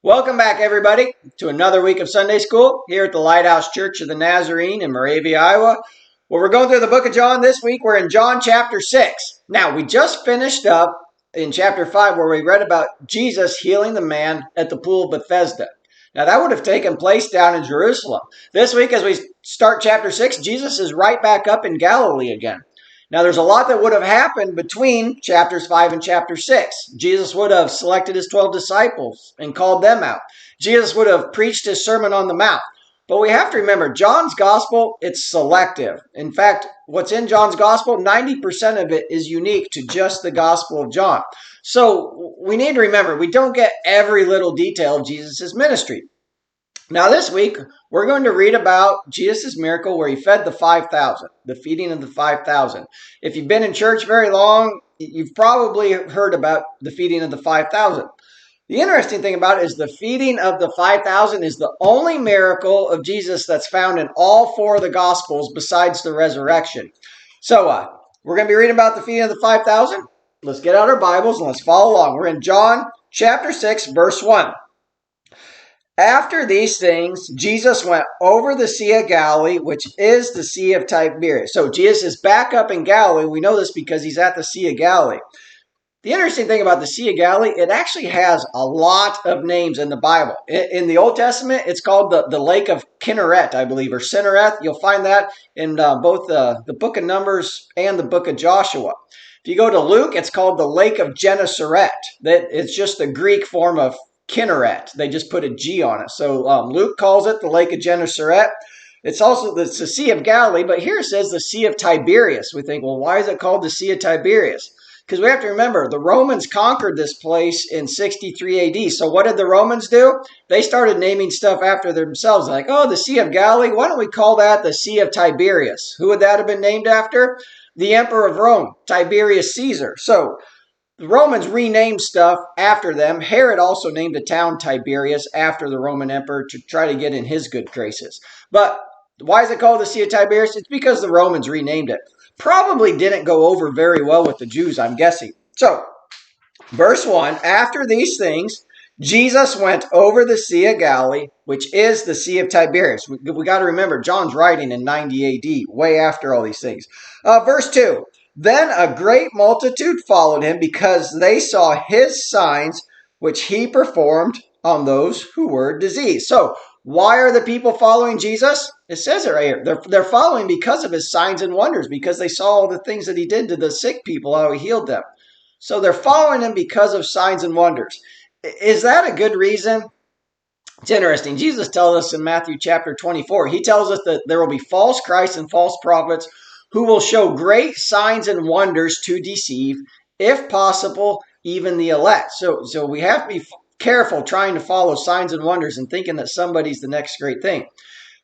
Welcome back, everybody, to another week of Sunday School here at the Lighthouse Church of the Nazarene in Moravia, Iowa. Well, we're going through the book of John this week. We're in John chapter 6. Now, we just finished up in chapter 5 where we read about Jesus healing the man at the pool of Bethesda. Now, that would have taken place down in Jerusalem. This week, as we start chapter 6, Jesus is right back up in Galilee again. Now, there's a lot that would have happened between chapters 5 and chapter 6. Jesus would have selected his 12 disciples and called them out. Jesus would have preached his Sermon on the Mount. But we have to remember, John's gospel, it's selective. In fact, what's in John's gospel, 90% of it is unique to just the gospel of John. So we need to remember, we don't get every little detail of Jesus' ministry. Now this week, we're going to read about Jesus' miracle where he fed the 5,000, the feeding of the 5,000. If you've been in church very long, you've probably heard about the feeding of the 5,000. The interesting thing about it is the feeding of the 5,000 is the only miracle of Jesus that's found in all four of the Gospels besides the resurrection. So we're going to be reading about the feeding of the 5,000. Let's get out our Bibles and let's follow along. We're in John chapter 6, verse 1. After these things, Jesus went over the Sea of Galilee, which is the Sea of Tiberias. So Jesus is back up in Galilee. We know this because he's at the Sea of Galilee. The interesting thing about the Sea of Galilee, it actually has a lot of names in the Bible. In the Old Testament, it's called the Lake of Kinneret, I believe, or Cinnereth. You'll find that in both the book of Numbers and the book of Joshua. If you go to Luke, it's called the Lake of Gennesaret. It's just the Greek form of Kinneret. They just put a G on it. So Luke calls it the Lake of Gennesaret. It's the Sea of Galilee, but here it says the Sea of Tiberias. We think, well, why is it called the Sea of Tiberias? Because we have to remember, the Romans conquered this place in 63 AD. So what did the Romans do? They started naming stuff after themselves. Like, oh, the Sea of Galilee, why don't we call that the Sea of Tiberias? Who would that have been named after? The Emperor of Rome, Tiberius Caesar. So the Romans renamed stuff after them. Herod also named a town Tiberias after the Roman emperor to try to get in his good graces. But why is it called the Sea of Tiberias? It's because the Romans renamed it. Probably didn't go over very well with the Jews, I'm guessing. So, verse 1, after these things, Jesus went over the Sea of Galilee, which is the Sea of Tiberias. We got to remember, John's writing in 90 AD, way after all these things. Verse 2, then a great multitude followed him because they saw his signs, which he performed on those who were diseased. So, why are the people following Jesus? It says it right here. They're following because of his signs and wonders, because they saw all the things that he did to the sick people, how he healed them. So they're following him because of signs and wonders. Is that a good reason? It's interesting. Jesus tells us in Matthew chapter 24, he tells us that there will be false Christs and false prophets who will show great signs and wonders to deceive, if possible, even the elect. So we have to be careful trying to follow signs and wonders and thinking that somebody's the next great thing.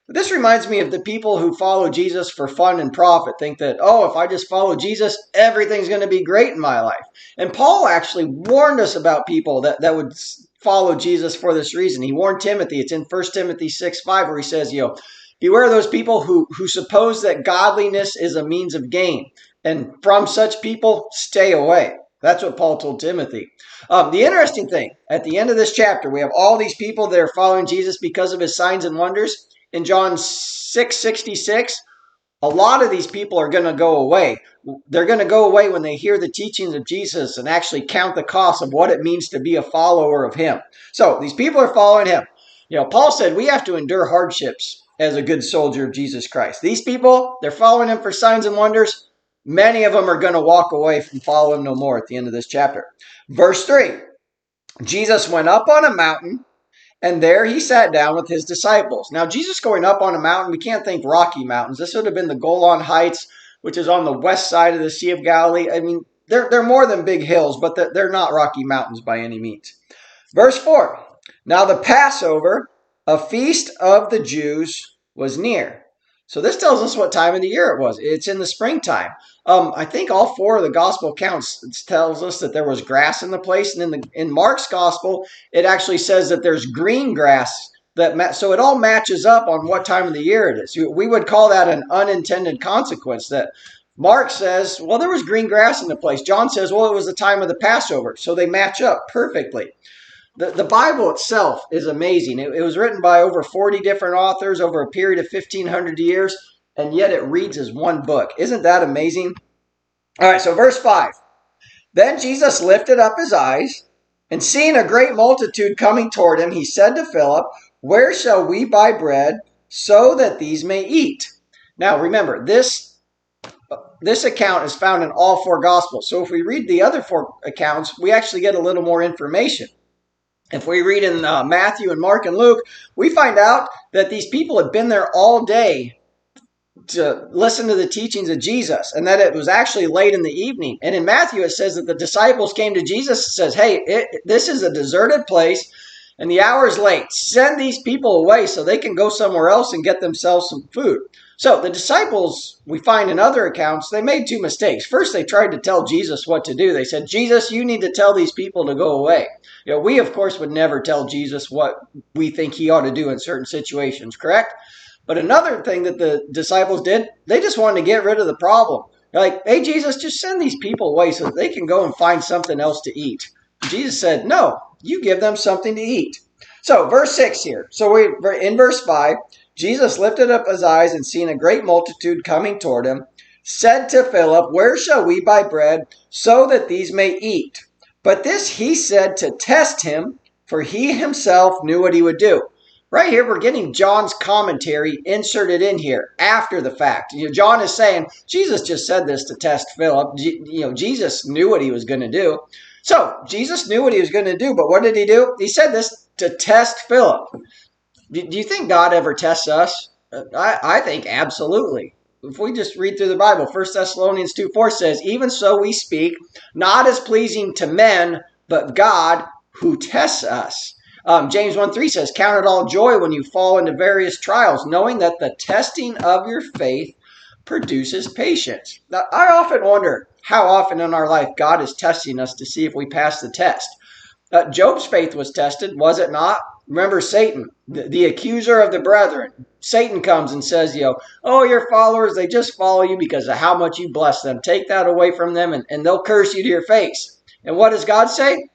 But this reminds me of the people who follow Jesus for fun and profit, think that, oh, if I just follow Jesus, everything's going to be great in my life. And Paul actually warned us about people that would follow Jesus for this reason. He warned Timothy. It's in 1 Timothy 6:5 where he says, beware those people who suppose that godliness is a means of gain. And from such people, stay away. That's what Paul told Timothy. The interesting thing, at the end of this chapter, we have all these people that are following Jesus because of his signs and wonders. In John 6:66, a lot of these people are going to go away. They're going to go away when they hear the teachings of Jesus and actually count the cost of what it means to be a follower of him. So these people are following him. Paul said we have to endure hardships as a good soldier of Jesus Christ. These people, they're following him for signs and wonders. Many of them are going to walk away from following him no more at the end of this chapter. Verse 3, Jesus went up on a mountain, and there he sat down with his disciples. Now, Jesus going up on a mountain, we can't think Rocky Mountains. This would have been the Golan Heights, which is on the west side of the Sea of Galilee. I mean, they're more than big hills, but they're not Rocky Mountains by any means. Verse 4, now the Passover, a feast of the Jews, was near. So this tells us what time of the year it was. It's in the springtime. I think all four of the gospel accounts tells us that there was grass in the place. And in Mark's gospel, it actually says that there's green grass. So it all matches up on what time of the year it is. We would call that an unintended consequence. That Mark says, well, there was green grass in the place. John says, well, it was the time of the Passover. So they match up perfectly. The Bible itself is amazing. It was written by over 40 different authors over a period of 1,500 years, and yet it reads as one book. Isn't that amazing? All right, so verse 5. Then Jesus lifted up his eyes, and seeing a great multitude coming toward him, he said to Philip, "Where shall we buy bread so that these may eat?" Now remember, this account is found in all four Gospels. So if we read the other four accounts, we actually get a little more information. If we read in Matthew and Mark and Luke, we find out that these people had been there all day to listen to the teachings of Jesus, and that it was actually late in the evening. And in Matthew, it says that the disciples came to Jesus and says, "Hey, this is a deserted place, and the hour is late. Send these people away so they can go somewhere else and get themselves some food." So the disciples, we find in other accounts, they made two mistakes. First, they tried to tell Jesus what to do. They said, "Jesus, you need to tell these people to go away." We, of course, would never tell Jesus what we think he ought to do in certain situations, correct? But another thing that the disciples did, they just wanted to get rid of the problem. They're like, "Hey, Jesus, just send these people away so that they can go and find something else to eat." Jesus said, "No, you give them something to eat." So verse 6 here. So we're in verse 5. Jesus lifted up his eyes and seeing a great multitude coming toward him, said to Philip, "Where shall we buy bread so that these may eat?" But this he said to test him, for he himself knew what he would do. Right here, we're getting John's commentary inserted in here after the fact. John is saying, Jesus just said this to test Philip. Jesus knew what he was going to do. So, Jesus knew what he was going to do, but what did he do? He said this to test Philip. Do you think God ever tests us? I think absolutely. If we just read through the Bible, 1 Thessalonians 2:4 says, "Even so we speak, not as pleasing to men, but God who tests us." James 1:3 says, "Count it all joy when you fall into various trials, knowing that the testing of your faith produces patience." Now, I often wonder how often in our life God is testing us to see if we pass the test. Job's faith was tested, was it not? Remember Satan, the accuser of the brethren. Satan comes and says, "Oh, your followers, they just follow you because of how much you bless them. Take that away from them and they'll curse you to your face." And what does God say?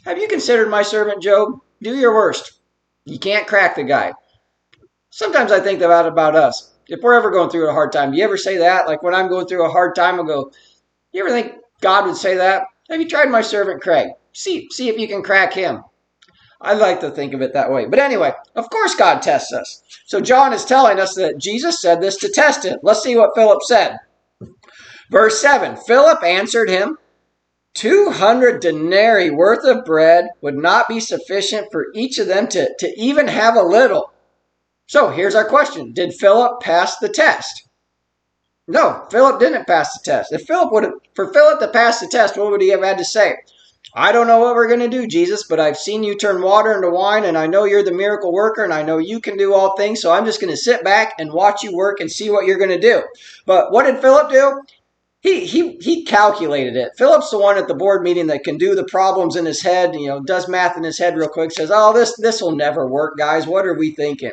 "Have you considered my servant Job? Do your worst." You can't crack the guy. Sometimes I think about us. If we're ever going through a hard time, do you ever say that? Like when I'm going through a hard time, I'll go, "You ever think God would say that? Have you tried my servant Craig? See if you can crack him." I like to think of it that way. But anyway, of course God tests us. So John is telling us that Jesus said this to test him. Let's see what Philip said. Verse 7, Philip answered him, 200 denarii worth of bread would not be sufficient for each of them to even have a little. So here's our question. Did Philip pass the test? No, Philip didn't pass the test. For Philip to pass the test, what would he have had to say? "I don't know what we're going to do, Jesus, but I've seen you turn water into wine, and I know you're the miracle worker, and I know you can do all things, so I'm just going to sit back and watch you work and see what you're going to do." But what did Philip do? He calculated it. Philip's the one at the board meeting that can do the problems in his head, does math in his head real quick, says, "Oh, this will never work, guys. What are we thinking?"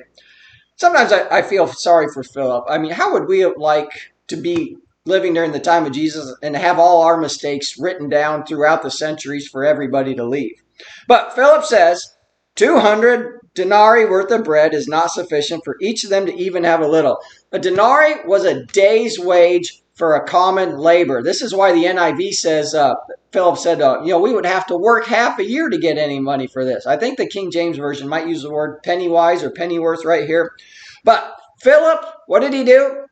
Sometimes I feel sorry for Philip. I mean, how would we like to be living during the time of Jesus and have all our mistakes written down throughout the centuries for everybody to leave? But Philip says, 200 denarii worth of bread is not sufficient for each of them to even have a little. A denarii was a day's wage for a common labor. This is why the NIV says, Philip said, we would have to work half a year to get any money for this. I think the King James Version might use the word pennywise or pennyworth right here. But Philip, what did he do?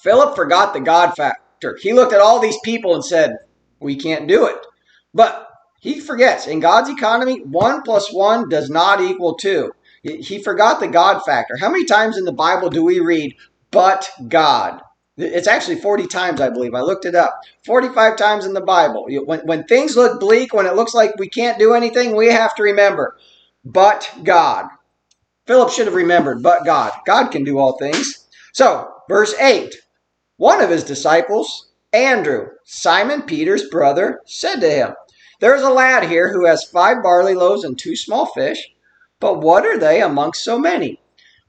Philip forgot the God factor. He looked at all these people and said, "We can't do it." But he forgets. In God's economy, 1 + 1 does not equal 2. He forgot the God factor. How many times in the Bible do we read, "but God"? It's actually 40 times, I believe. I looked it up. 45 times in the Bible. When things look bleak, when it looks like we can't do anything, we have to remember, "but God." Philip should have remembered, "but God." God can do all things. So, verse 8. One of his disciples, Andrew, Simon Peter's brother, said to him, "There is a lad here who has 5 barley loaves and 2 small fish, but what are they amongst so many?"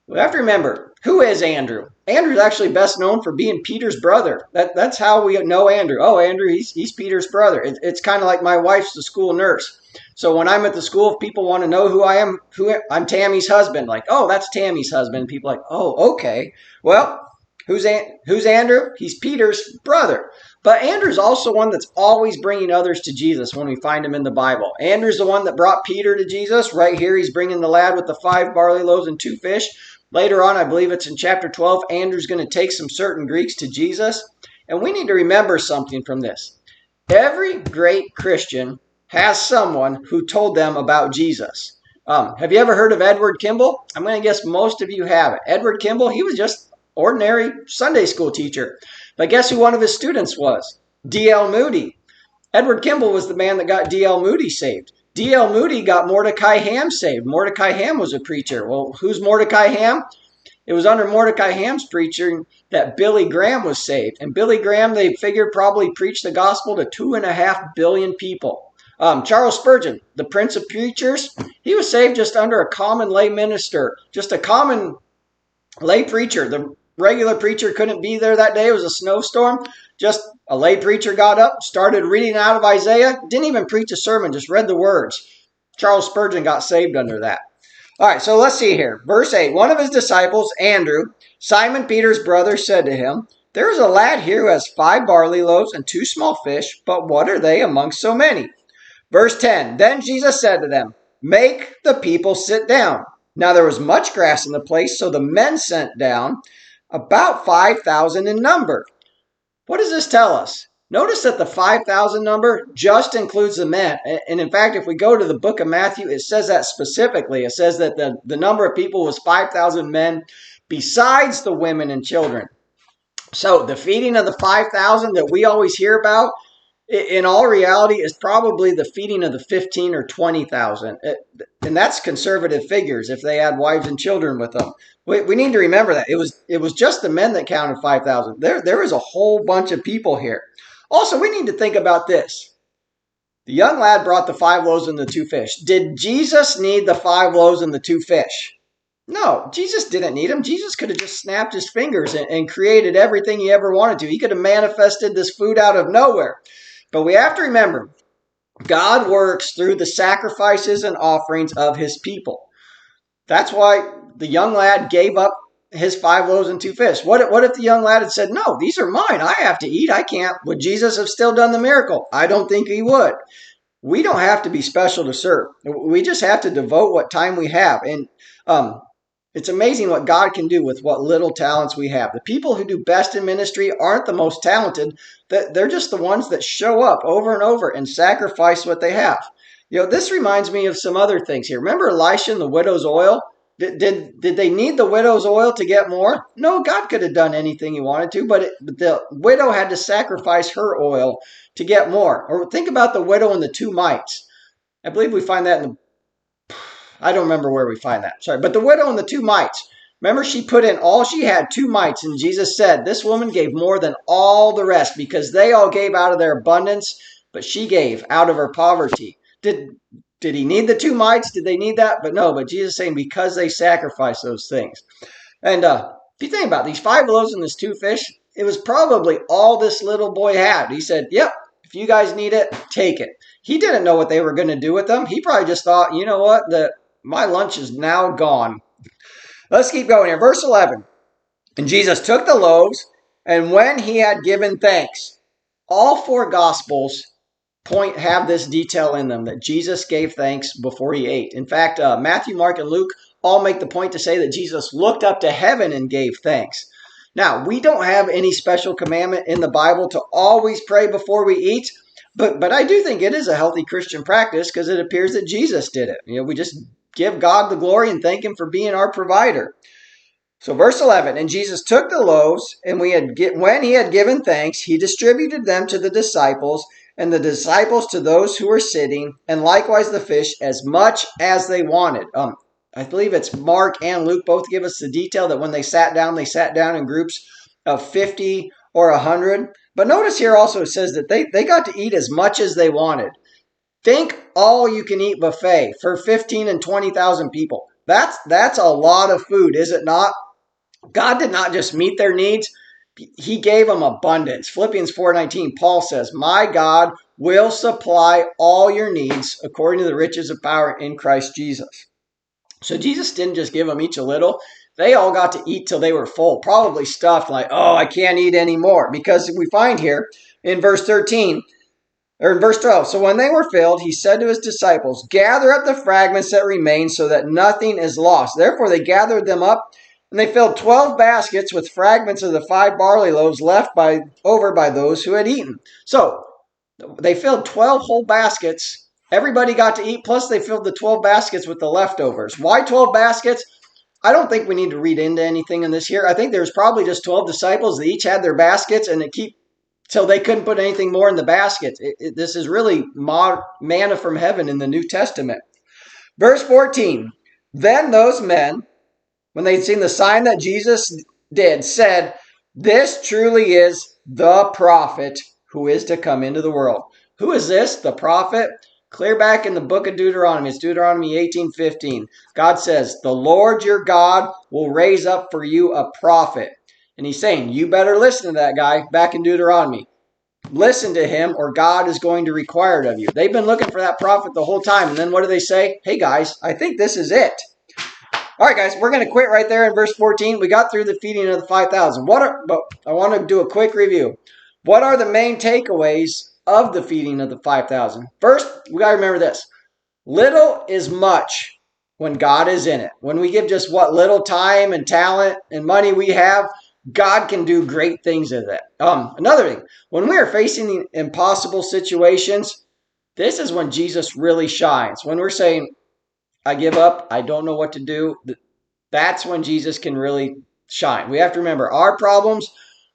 We have to remember, who is Andrew? Andrew's actually best known for being Peter's brother. That's how we know Andrew. Oh, Andrew, he's Peter's brother. It's kind of like my wife's the school nurse. So when I'm at the school, if people want to know who I am, I'm Tammy's husband. Like, oh, that's Tammy's husband. People are like, oh, okay. Well, who's Andrew? He's Peter's brother. But Andrew's also one that's always bringing others to Jesus when we find him in the Bible. Andrew's the one that brought Peter to Jesus. Right here, he's bringing the lad with the 5 barley loaves and 2 fish. Later on, I believe it's in chapter 12, Andrew's going to take some certain Greeks to Jesus. And we need to remember something from this. Every great Christian has someone who told them about Jesus. Have you ever heard of Edward Kimball? I'm going to guess most of you haven't. Edward Kimball, he was just ordinary Sunday school teacher. But guess who one of his students was? D.L. Moody. Edward Kimball was the man that got D.L. Moody saved. D.L. Moody got Mordecai Ham saved. Mordecai Ham was a preacher. Well, who's Mordecai Ham? It was under Mordecai Ham's preaching that Billy Graham was saved. And Billy Graham, they figured, probably preached the gospel to 2.5 billion people. Charles Spurgeon, the prince of preachers, he was saved just under a common lay minister, just a common lay preacher. The regular preacher couldn't be there that day. It was a snowstorm. Just a lay preacher got up, started reading out of Isaiah, didn't even preach a sermon, just read the words. Charles Spurgeon got saved under that. All right, so let's see here. Verse 8, one of his disciples, Andrew, Simon Peter's brother, said to him, there is a lad here who has 5 barley loaves and 2 small fish, but what are they amongst so many? Verse 10, then Jesus said to them, make the people sit down. Now there was much grass in the place, so the men sat down, about 5,000 in number. What does this tell us? Notice that the 5,000 number just includes the men. And in fact, if we go to the book of Matthew, it says that specifically. It says that the number of people was 5,000 men besides the women and children. So the feeding of the 5,000 that we always hear about, in all reality, is probably the feeding of the 15 or 20,000. And that's conservative figures if they had wives and children with them. We need to remember that. It was just the men that counted 5,000. There is a whole bunch of people here. Also, we need to think about this. The young lad brought the 5 loaves and the 2 fish. Did Jesus need the 5 loaves and the 2 fish? No, Jesus didn't need them. Jesus could have just snapped his fingers and created everything he ever wanted to. He could have manifested this food out of nowhere. But we have to remember, God works through the sacrifices and offerings of his people. That's why the young lad gave up his 5 loaves and 2 fish. What if the young lad had said, no, these are mine. I have to eat. I can't. Would Jesus have still done the miracle? I don't think he would. We don't have to be special to serve. We just have to devote what time we have. And it's amazing what God can do with what little talents we have. The people who do best in ministry aren't the most talented. They're just the ones that show up over and over and sacrifice what they have. This reminds me of some other things here. Remember Elisha and the widow's oil? Did they need the widow's oil to get more? No, God could have done anything he wanted to, but the widow had to sacrifice her oil to get more. Or think about the widow and the 2 mites. I believe we find that I don't remember where we find that. Sorry, but the widow and the 2 mites. Remember, she put in all she had, 2 mites, and Jesus said, this woman gave more than all the rest because they all gave out of their abundance, but she gave out of her poverty. Did he need the 2 mites? Did they need that? But no, but Jesus is saying because they sacrificed those things. And if you think about it, these 5 loaves and this 2 fish, it was probably all this little boy had. He said, yep, if you guys need it, take it. He didn't know what they were going to do with them. He probably just thought, you know what, my lunch is now gone. Let's keep going here. Verse 11. And Jesus took the loaves, and when he had given thanks, all 4 Gospels have this detail in them that Jesus gave thanks before he ate. In fact, Matthew, Mark, and Luke all make the point to say that Jesus looked up to heaven and gave thanks. Now, we don't have any special commandment in the Bible to always pray before we eat, but I do think it is a healthy Christian practice because it appears that Jesus did it. We just give God the glory and thank him for being our provider. So verse 11, and Jesus took the loaves, and when he had given thanks, he distributed them to the disciples, and the disciples to those who were sitting, and likewise the fish as much as they wanted. I believe it's Mark and Luke both give us the detail that when they sat down in groups of 50 or 100. But notice here also it says that they got to eat as much as they wanted. Think all-you-can-eat buffet for 15 and 20,000 people. That's a lot of food, is it not? God did not just meet their needs. He gave them abundance. Philippians 4:19, Paul says, my God will supply all your needs according to the riches of power in Christ Jesus. So Jesus didn't just give them each a little. They all got to eat till they were full, probably stuffed like, oh, I can't eat anymore. Because we find here in verse 13, or in verse 12, so when they were filled, he said to his disciples, gather up the fragments that remain so that nothing is lost. Therefore they gathered them up, and they filled 12 baskets with fragments of the 5 barley loaves left over by those who had eaten. So they filled 12 whole baskets. Everybody got to eat, plus they filled the 12 baskets with the leftovers. Why 12 baskets? I don't think we need to read into anything in this here. I think there's probably just 12 disciples that each had their baskets, and so they couldn't put anything more in the basket. This is really manna from heaven in the New Testament. Verse 14, then those men, when they'd seen the sign that Jesus did, said, this truly is the prophet who is to come into the world. Who is this? The prophet? Clear back in the book of Deuteronomy. It's Deuteronomy 18:15. God says, the Lord your God will raise up for you a prophet. And he's saying, you better listen to that guy back in Deuteronomy. Listen to him or God is going to require it of you. They've been looking for that prophet the whole time. And then what do they say? Hey guys, I think this is it. All right, guys, we're going to quit right there in verse 14. We got through the feeding of the 5,000. But I want to do a quick review. What are the main takeaways of the feeding of the 5,000? First, we got to remember this. Little is much when God is in it. When we give just what little time and talent and money we have, God can do great things with it. Another thing, when we are facing impossible situations, this is when Jesus really shines. When we're saying, I give up, I don't know what to do, that's when Jesus can really shine. We have to remember, our problems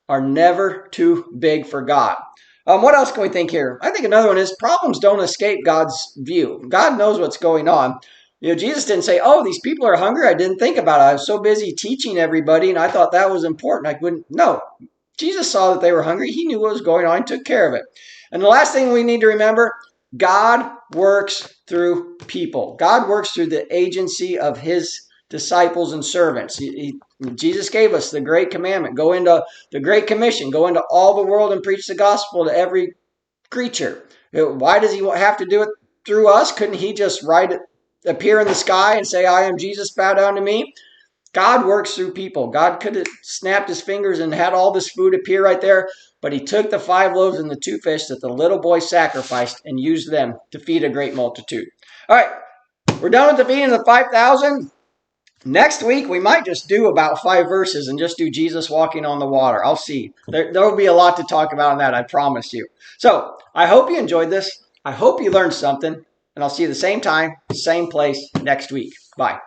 are never too big for God. What else can we think here? I think another one is problems don't escape God's view. God knows what's going on. Jesus didn't say, oh, these people are hungry. I didn't think about it. I was so busy teaching everybody, and I thought that was important. I couldn't. No, Jesus saw that they were hungry. He knew what was going on and took care of it. And the last thing we need to remember, God works through people. God works through the agency of his disciples and servants. Jesus gave us the great commandment. Go into the great commission. Go into all the world and preach the gospel to every creature. Why does he have to do it through us? Couldn't he just appear in the sky and say, I am Jesus, bow down to me? God works through people. God could have snapped his fingers and had all this food appear right there, but he took the 5 loaves and the 2 fish that the little boy sacrificed and used them to feed a great multitude. All right, we're done with the feeding of the 5,000. Next week, we might just do about 5 verses and just do Jesus walking on the water. I'll see. There will be a lot to talk about on that, I promise you. So, I hope you enjoyed this. I hope you learned something. And I'll see you the same time, same place next week. Bye.